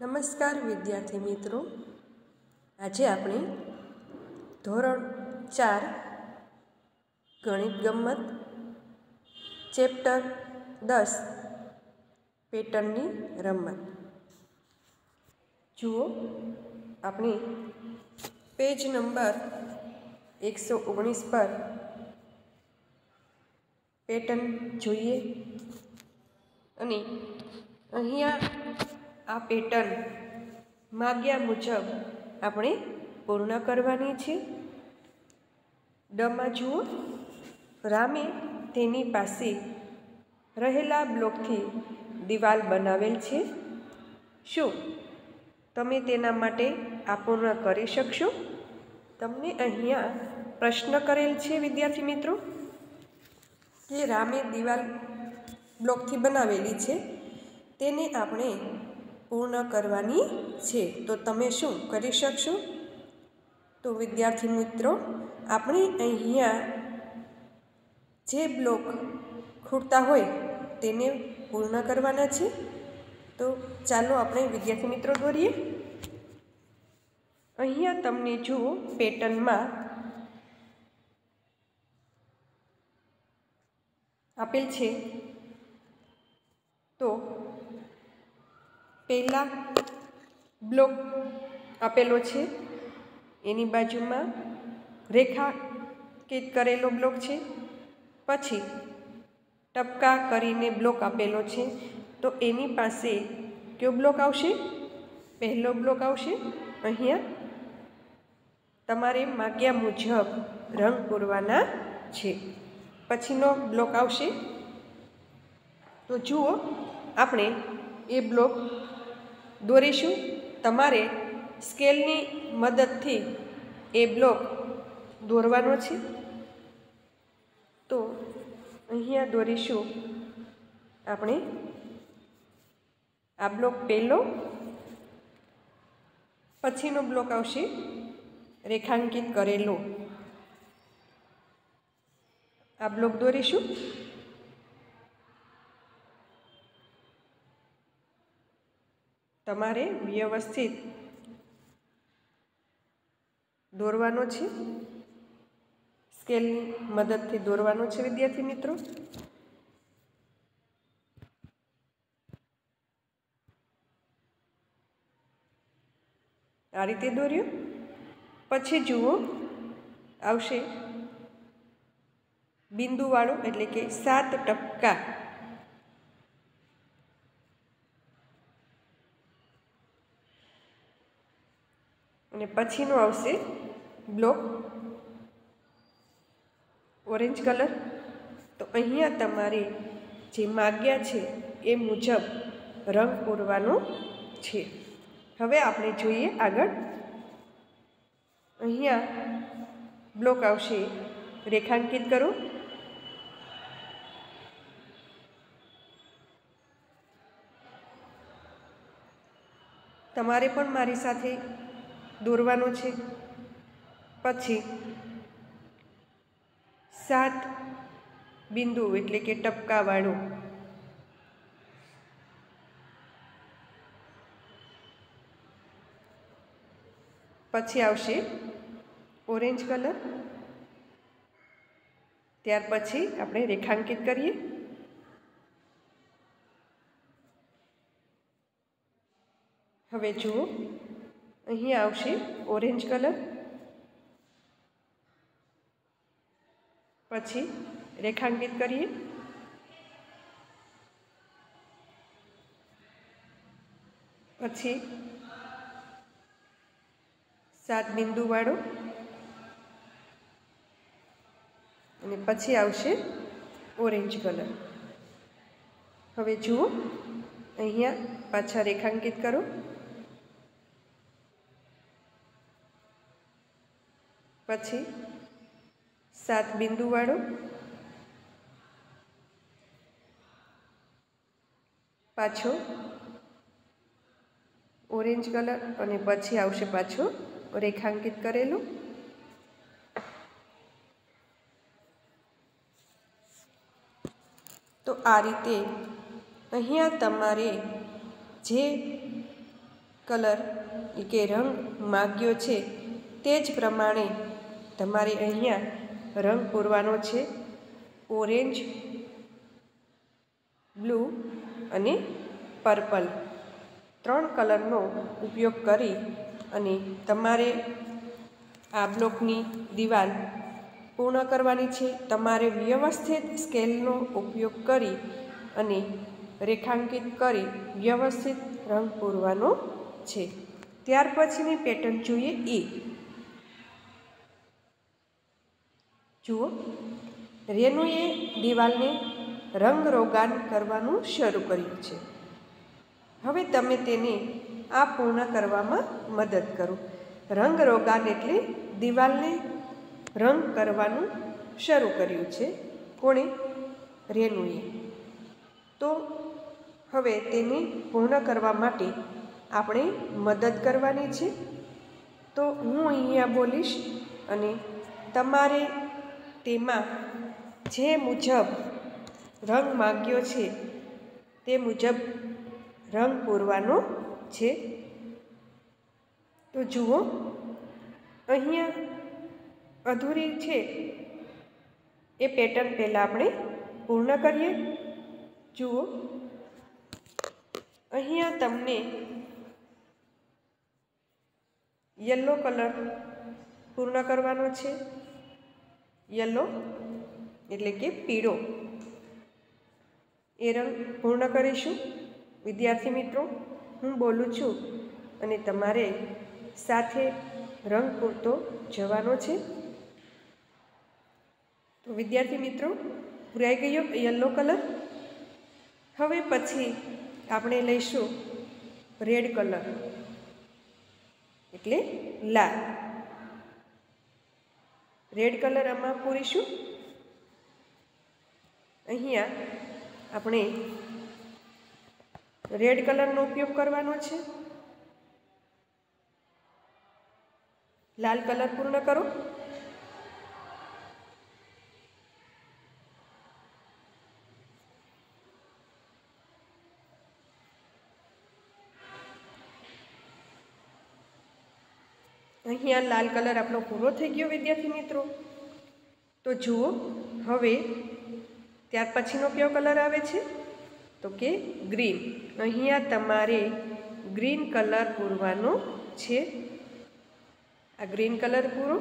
નમસ્કાર વિદ્યાર્થી મિત્રો, આજે આપણે ધોરણ 4 ગણિત ગમ્મત ચેપ્ટર 10 પેટર્નની રમત જુઓ. આપણે પેજ નંબર 119 પર પેટર્ન જોઈએ અને અહીંયા આ પેટર્ન માગ્યા મુજબ આપણે પૂર્ણ કરવાની છે. ડમાં જુઓ, રામે તેની પાસે રહેલા બ્લોકથી દિવાલ બનાવેલ છે. શું તમે તેના માટે આ પૂર્ણ કરી શકશો? તમને અહીંયા પ્રશ્ન કરેલ છે વિદ્યાર્થી મિત્રો કે રામે દિવાલ બ્લોકથી બનાવેલી છે, તેને આપણે પૂર્ણ કરવાની છે, તો તમે શું કરી શકશો? તો વિદ્યાર્થી મિત્રો, આપણે અહીંયા જે બ્લોક ખૂટતા હોય તેને પૂર્ણ કરવાના છે. તો ચાલો આપણે વિદ્યાર્થી મિત્રો દોરીએ. અહીંયા તમને જુઓ પેટર્નમાં આપેલ છે. તો પહેલા બ્લોક આપેલો છે, એની બાજુમાં રેખાંકિત કરેલો બ્લોક છે. પછી ટપકા કરીને બ્લોક આપેલો છે, તો એની પાસે કયો બ્લોક આવશે? પહેલો બ્લોક આવશે. અહીંયા તમારે માગ્યા મુજબ રંગ પૂરવાના છે. પછીનો બ્લોક આવશે. તો જુઓ, આપણે એ બ્લોક દોરીશું. તમારે સ્કેલની મદદથી એ બ્લોક દોરવાનો છે. તો અહીંયા દોરીશું આપણે આ બ્લોક પહેલો. પછીનો બ્લોક આવશે રેખાંકિત કરેલો. આ બ્લોક દોરીશું. તમારે વ્યવસ્થિત દોરવાનો છે, સ્કેલની મદદથી દોરવાનો છે વિદ્યાર્થી મિત્રો. આ રીતે દોર્યું. પછી જુઓ, આવશે બિંદુવાળો, એટલે કે 7 ટપકા. અને પછીનો આવશે બ્લોક ઓરેન્જ કલર. તો અહીંયા તમારે જે માગ્યા છે એ મુજબ રંગ પૂરવાનો છે. હવે આપણે જોઈએ આગળ. અહીંયા બ્લોક આવશે રેખાંકિત કરો. તમારે પણ મારી સાથે દોરવાનો છે. પછી 7 બિંદુ, એટલે કે ટપકાવાળું. પછી આવશે ઓરેન્જ કલર. ત્યાર પછી આપણે રેખાંકિત કરીએ. હવે જુઓ, અહીંયા આવશે ઓરેન્જ કલર. પછી રેખાંકિત કરીએ. પછી 7 બિંદુવાળો. અને પછી આવશે ઓરેન્જ કલર. હવે જુઓ, અહીંયા પાછા રેખાંકિત કરો. પછી 7 બિંદુવાળો. પાછો ઓરેન્જ કલર અને પછી આવશે પાછો રેખાંકિત કરેલું. તો આ રીતે અહીંયા તમારે જે કલર કે રંગ માગ્યો છે તે જ પ્રમાણે તમારે અહીંયા રંગ પૂરવાનો છે. ઓરેન્જ, બ્લુ અને પર્પલ 3 કલરનો ઉપયોગ કરી અને તમારે આ બ્લોકની દિવાલ પૂર્ણ કરવાની છે. તમારે વ્યવસ્થિત સ્કેલનો ઉપયોગ કરી અને રેખાંકિત કરી વ્યવસ્થિત રંગ પૂરવાનો છે. ત્યાર પછીની પેટર્ન જોઈએ એ. જુઓ, રેનુએ દિવાલને રંગરોગાન કરવાનું શરૂ કર્યું છે. હવે તમે તેને આ પૂર્ણ કરવામાં મદદ કરો. રંગરોગાન એટલે દિવાલને રંગ કરવાનું શરૂ કર્યું છે. કોણે? રેનુએ. તો હવે તેને પૂર્ણ કરવા માટે આપણે મદદ કરવાની છે. તો હું અહીંયા બોલીશ અને તમારે તેમાં જે મુજબ રંગ માગ્યો છે તે મુજબ રંગ પૂરવાનો છે. તો જુઓ, અહીંયા અધૂરી છે એ પેટર્ન પહેલાં આપણે પૂર્ણ કરીએ. જુઓ, અહીંયા તમને યલો કલર પૂર્ણ કરવાનો છે. યલો એટલે કે પીળો એ રંગ પૂર્ણ કરીશું. વિદ્યાર્થી મિત્રો, હું બોલું છું અને તમારે સાથે રંગ પૂરતો જવાનો છે. તો વિદ્યાર્થી મિત્રો, પૂરાઈ ગયો યલો કલર. હવે પછી આપણે લઈશું રેડ કલર એટલે લાલ. રેડ કલર આમાં પૂરીશું. અહીંયા આપણે રેડ કલરનો ઉપયોગ કરવાનો છે. લાલ કલર પૂર્ણ કરો. અહીંયા લાલ કલર આપણો પૂરો થઈ ગયો વિદ્યાર્થી મિત્રો. તો જુઓ, હવે ત્યાર પછીનો કયો કલર આવે છે? તો કે ગ્રીન. અહીંયા તમારે ગ્રીન કલર પૂરવાનો છે. આ ગ્રીન કલર પૂરો.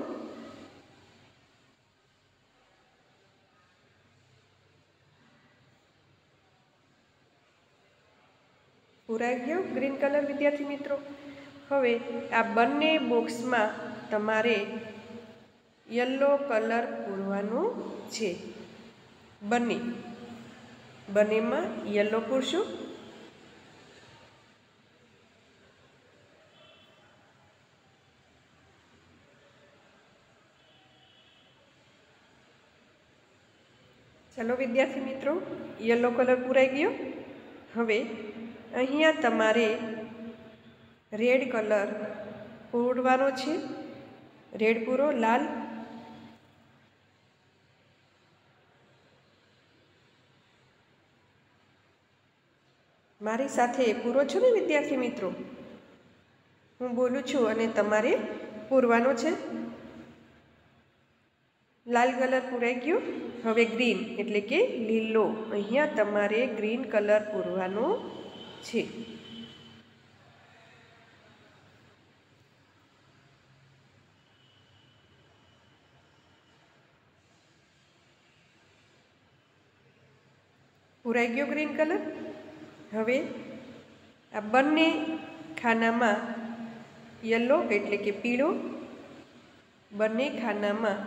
પૂરાઈ ગયો ગ્રીન કલર વિદ્યાર્થી મિત્રો. હવે આ બંને બોક્સમાં તમારે યલો કલર પૂરવાનો છે. બંનેમાં યલો પૂરશું. ચલો વિદ્યાર્થી મિત્રો, યલો કલર પૂરાઈ ગયો. હવે અહીંયા તમારે રેડ કલર પૂરવાનો છે. રેડ પૂરો. લાલ. મારી સાથે પૂરો છો ને વિદ્યાર્થી મિત્રો? હું બોલું છું અને તમારે પૂરવાનો છે. લાલ કલર પૂરાઈ ગયો. હવે ગ્રીન એટલે કે લીલો. અહીંયા તમારે ગ્રીન કલર પૂરવાનો છે. પૂરાઈ ગયો ગ્રીન કલર. હવે આ બંને ખાનામાં યલો એટલે કે પીળો. બંને ખાનામાં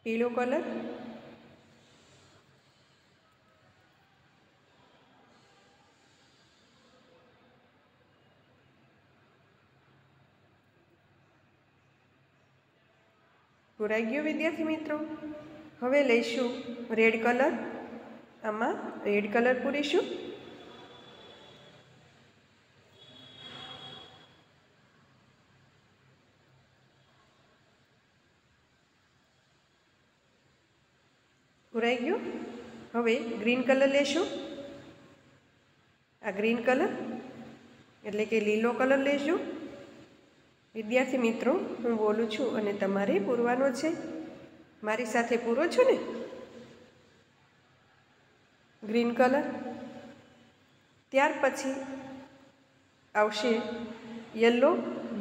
પીળો કલર. પૂરાઈ ગયો વિદ્યાર્થી મિત્રો. હવે લઈશું રેડ કલર. આમાં રેડ કલર પૂરીશું. પૂરાઈ ગયો. હવે ગ્રીન કલર લેશું. આ ગ્રીન કલર એટલે કે લીલો કલર લેજો. વિદ્યાર્થી મિત્રો, હું બોલું છું અને તમારે પૂરવાનો છે. મારી સાથે પૂરો છો ને? Green colour. ત્યાર પછી આવશે યલો.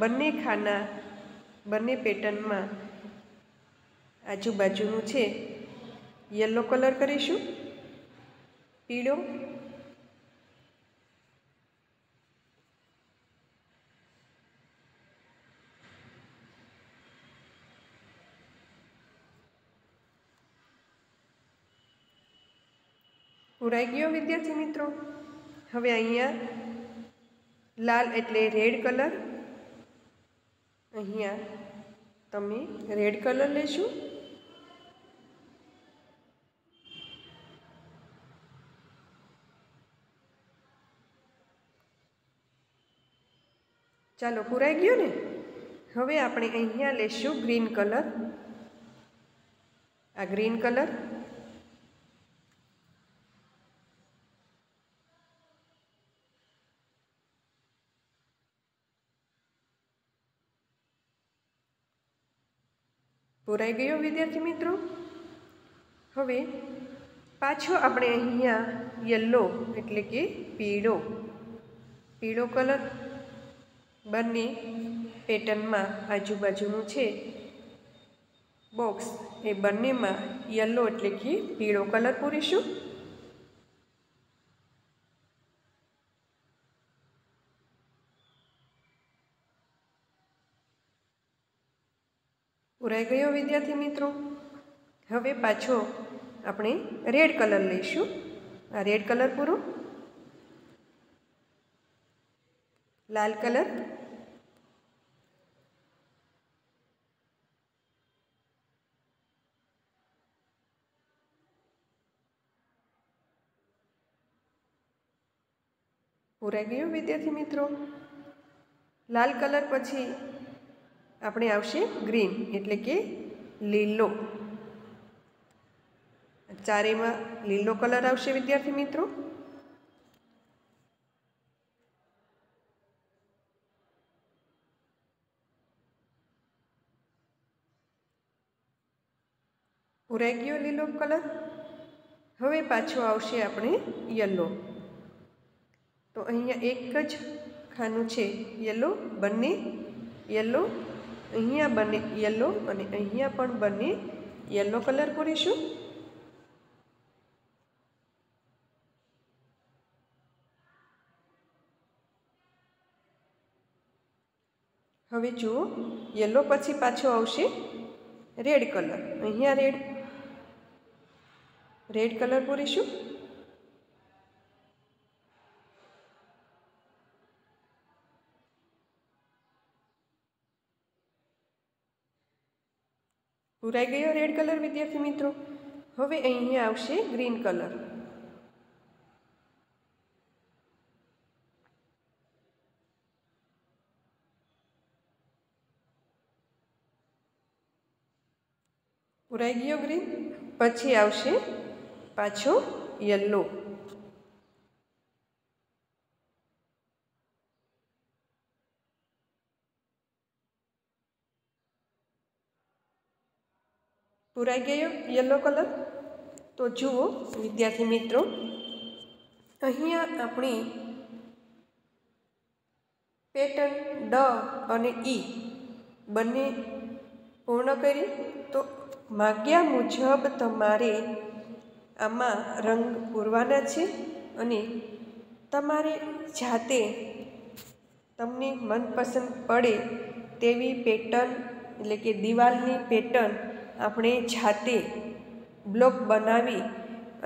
બંને ખાના બંને પેટર્નમાં આજુબાજુનું છે યલો કલર કરીશું. પીળો, પૂરાઈ ગયો વિદ્યાર્થી મિત્રો. હવે અહીંયા લાલ એટલે રેડ કલર. અહીંયા તમે રેડ કલર લેશું. ચાલો, પૂરાઈ ગયો ને. હવે આપણે અહીંયા લેશું ગ્રીન કલર. આ ગ્રીન કલર. પૂરાઈ ગયો વિદ્યાર્થી મિત્રો. હવે પાછો આપણે અહીંયા યલો એટલે કે પીળો કલર બંને પેટર્નમાં આજુબાજુનું છે બોક્સ, એ બંનેમાં યલો એટલે કે પીળો કલર પૂરીશું. પૂરાઈ ગયો વિદ્યાર્થી મિત્રો. હવે પાછો આપણે રેડ કલર લઈશું. આ રેડ કલર પૂરો. લાલ કલર. પૂરાઈ ગયો વિદ્યાર્થી મિત્રો. લાલ કલર પછી આપણે આવશે ગ્રીન એટલે કે લીલો. ચારેયમાં લીલો કલર આવશે વિદ્યાર્થી મિત્રો. પૂરાઈ ગયો લીલો કલર. હવે પાછો આવશે આપણે યલો. તો અહીંયા એક જ ખાનું છે યલો. બંને યલો. અહીંયા બંને યલો અને અહીંયા પણ બંને યલો કલર પૂરીશું. હવે જુઓ, યલો પછી પાછો આવશે રેડ કલર. અહીંયા રેડ કલર પૂરીશું. પૂરાઈ ગયો રેડ કલર વિદ્યાર્થી મિત્રો. હવે અહીંયા આવશે ગ્રીન કલર. પૂરાઈ ગયો ગ્રીન. પછી આવશે પાછો યલો. પૂરાઈ ગયો યલો કલર. તો જુઓ વિદ્યાર્થી મિત્રો, અહીંયા આપણી પેટર્ન ડ અને ઈ બંને પૂર્ણ કરી. તો માગ્યા મુજબ તમારે આમાં રંગ પૂરવાના છે અને તમારે જાતે તમને મનપસંદ પડે તેવી પેટર્ન એટલે કે દિવાલની પેટર્ન આપણે જાતે બ્લોક બનાવી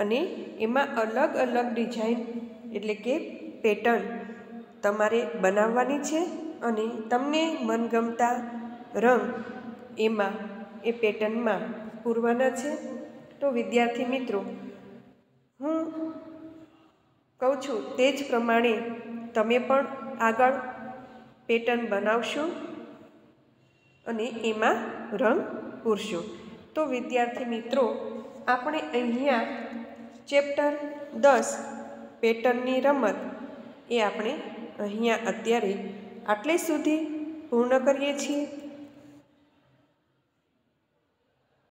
અને એમાં અલગ અલગ ડિઝાઇન એટલે કે પેટર્ન તમારે બનાવવાની છે અને તમને મનગમતા રંગ એમાં એ પેટર્નમાં પૂરવાના છે. તો વિદ્યાર્થી મિત્રો, હું કહું છું તે જ પ્રમાણે તમે પણ આગળ પેટર્ન બનાવશો અને એમાં રંગ પૂરશો. તો વિદ્યાર્થી મિત્રો, આપણે અહીંયા ચેપ્ટર 10 પેટર્નની રમત એ આપણે અહીંયા અત્યારે આટલે સુધી પૂર્ણ કરીએ છીએ.